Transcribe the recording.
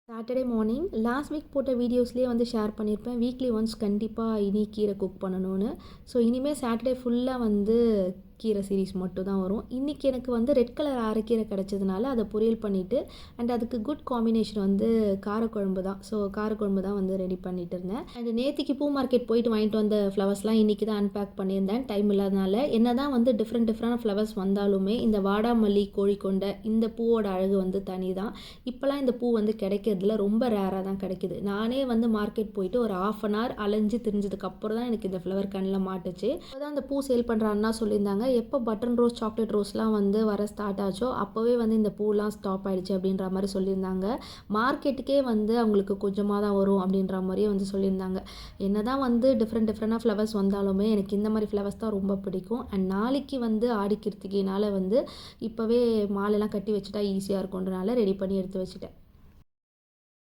Saturday morning last week போட்ட வீடியோஸ்லேயே வந்து share பண்ணியிருப்பேன். வீக்லி ஒன்ஸ் கண்டிப்பாக இனி கீரை குக் பண்ணணும்னு. ஸோ இனிமேல் சாட்டர்டே ஃபுல்லாக வந்து கீரை சீரீஸ் மட்டும் தான் வரும். இன்றைக்கி எனக்கு வந்து ரெட் கலர் அரைக்கீரை கிடச்சதுனால அதை பொரியல் பண்ணிவிட்டு அண்ட் அதுக்கு குட் காம்பினேஷன் வந்து காரக்குழம்பு தான். ஸோ காரக்குழம்பு தான் வந்து ரெடி பண்ணிட்டு இருந்தேன். அண்ட் நேற்றுக்கு பூ மார்க்கெட் போயிட்டு வாங்கிட்டு வந்த ஃப்ளவர்ஸ்லாம் இன்றைக்கி தான் அன்பேக் பண்ணியிருந்தேன். டைம் இல்லாதனால என்ன தான் வந்து டிஃப்ரெண்ட் ஃப்ளவர்ஸ் வந்தாலுமே இந்த வாடாமல்லி கோழிக்கொண்டை இந்த பூவோட அழகு வந்து தனி தான். இப்போலாம் இந்த பூ வந்து கிடைக்கிறதுல ரொம்ப ரேராக தான் கிடைக்குது. நானே வந்து மார்க்கெட் போயிட்டு ஒரு ½ அன் ஹவர் அலைஞ்சு திரிஞ்சதுக்கப்புறம் தான் எனக்கு இந்த ஃப்ளவர் கண்ணில் மாட்டுச்சு. இப்போ தான் அந்த பூ சேல் பண்ணுற அண்ணா சொல்லியிருந்தாங்க, எப்போ பட்டன் ரோஸ் சாக்லேட் ரோஸ்லாம் வந்து வர ஸ்டார்ட் ஆச்சோ அப்போவே வந்து இந்த பூலாம் ஸ்டாப் ஆகிடுச்சு அப்படின்ற மாதிரி சொல்லியிருந்தாங்க. மார்க்கெட்டுக்கே வந்து அவங்களுக்கு கொஞ்சமாக தான் வரும் அப்படின்ற மாதிரியே வந்து சொல்லியிருந்தாங்க. என்ன தான் வந்து டிஃப்ரெண்ட்டாக ஃப்ளவர்ஸ் வந்தாலுமே எனக்கு இந்த மாதிரி ஃப்ளவர்ஸ் தான் ரொம்ப பிடிக்கும். அண்ட் நாளைக்கு வந்து ஆடி கிருத்திகைனால வந்து இப்போவே மாலைலாம் கட்டி வச்சுட்டா ஈஸியாக இருக்குன்றனால ரெடி பண்ணி எடுத்து வச்சுட்டேன்.